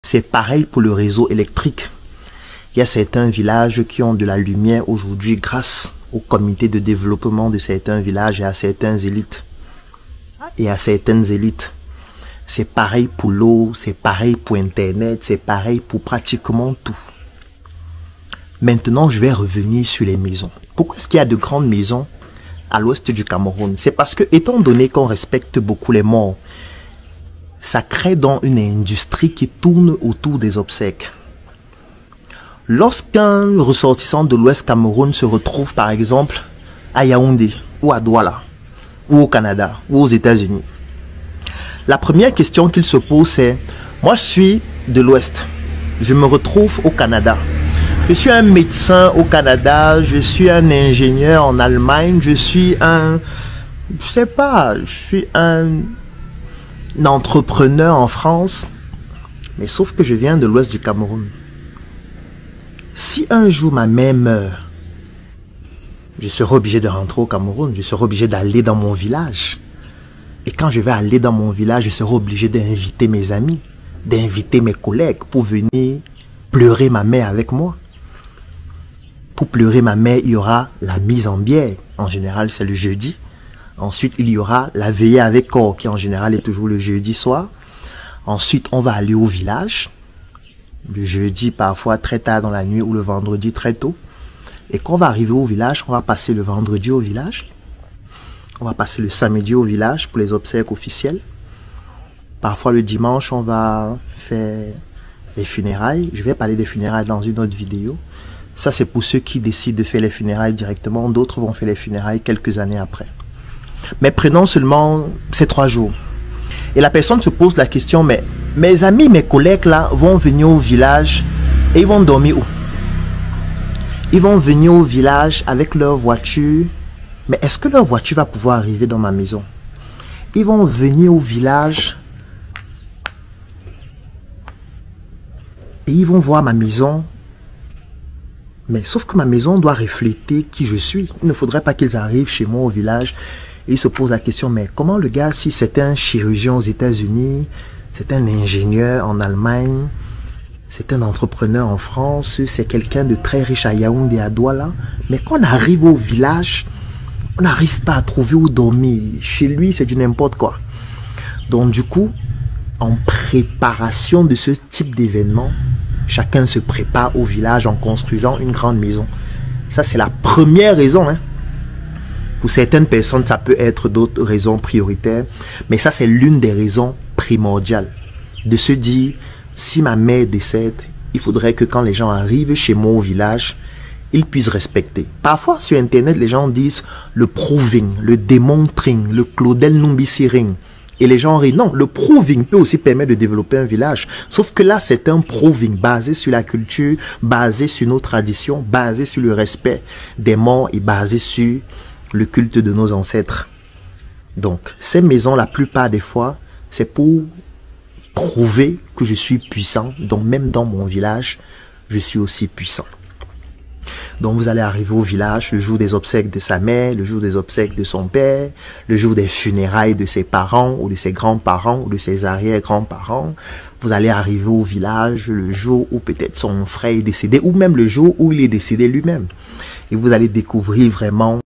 C'est pareil pour le réseau électrique. Il y a certains villages qui ont de la lumière aujourd'hui grâce au comité de développement de certains villages et à certaines élites. C'est pareil pour l'eau, c'est pareil pour Internet, c'est pareil pour pratiquement tout. Maintenant, je vais revenir sur les maisons. Pourquoi est-ce qu'il y a de grandes maisons à l'ouest du Cameroun? C'est parce que, étant donné qu'on respecte beaucoup les morts, ça crée donc une industrie qui tourne autour des obsèques. Lorsqu'un ressortissant de l'ouest Cameroun se retrouve par exemple à Yaoundé ou à Douala ou au Canada ou aux États-Unis, la première question qu'il se pose c'est: moi je suis de l'ouest, je me retrouve au Canada, je suis un médecin au Canada, je suis un ingénieur en Allemagne, je suis un entrepreneur en France, mais sauf que je viens de l'ouest du Cameroun. Si un jour ma mère meurt, je serai obligé de rentrer au Cameroun, je serai obligé d'aller dans mon village. Et quand je vais aller dans mon village, je serai obligé d'inviter mes amis, d'inviter mes collègues pour venir pleurer ma mère avec moi. Pour pleurer ma mère, il y aura la mise en bière. En général, c'est le jeudi. Ensuite, il y aura la veillée avec corps, qui en général est toujours le jeudi soir. Ensuite, on va aller au village. Le jeudi, parfois très tard dans la nuit, ou le vendredi très tôt. Et quand on va arriver au village, on va passer le vendredi au village. On va passer le samedi au village pour les obsèques officielles. Parfois le dimanche, on va faire les funérailles. Je vais parler des funérailles dans une autre vidéo. Ça, c'est pour ceux qui décident de faire les funérailles directement. D'autres vont faire les funérailles quelques années après. Mais prenons seulement ces 3 jours. Et la personne se pose la question, mais mes amis, mes collègues là vont venir au village et ils vont dormir où? Ils vont venir au village avec leur voiture. Mais est-ce que leur voiture va pouvoir arriver dans ma maison? Ils vont venir au village et ils vont voir ma maison. Mais sauf que ma maison doit refléter qui je suis. Il ne faudrait pas qu'ils arrivent chez moi au village et ils se posent la question, mais comment le gars, si c'est un chirurgien aux États-Unis, c'est un ingénieur en Allemagne, c'est un entrepreneur en France, c'est quelqu'un de très riche à Yaoundé, à Douala, mais quand on arrive au village, on n'arrive pas à trouver où dormir. Chez lui, c'est du n'importe quoi. Donc du coup, en préparation de ce type d'événement, chacun se prépare au village en construisant une grande maison. Ça, c'est la première raison. Pour certaines personnes, ça peut être d'autres raisons prioritaires. Mais ça, c'est l'une des raisons primordiales. De se dire, si ma mère décède, il faudrait que quand les gens arrivent chez moi au village, ils puissent respecter. Parfois, sur Internet, les gens disent le proving, le demonstring, le Claudel Numbisiring. Et les gens rient. Non, le proving peut aussi permettre de développer un village. Sauf que là, c'est un proving basé sur la culture, basé sur nos traditions, basé sur le respect des morts et basé sur le culte de nos ancêtres. Donc, ces maisons, la plupart des fois, c'est pour prouver que je suis puissant. Donc, même dans mon village, je suis aussi puissant. Donc vous allez arriver au village le jour des obsèques de sa mère, le jour des obsèques de son père, le jour des funérailles de ses parents ou de ses grands-parents ou de ses arrière-grands-parents. Vous allez arriver au village le jour où peut-être son frère est décédé ou même le jour où il est décédé lui-même. Et vous allez découvrir vraiment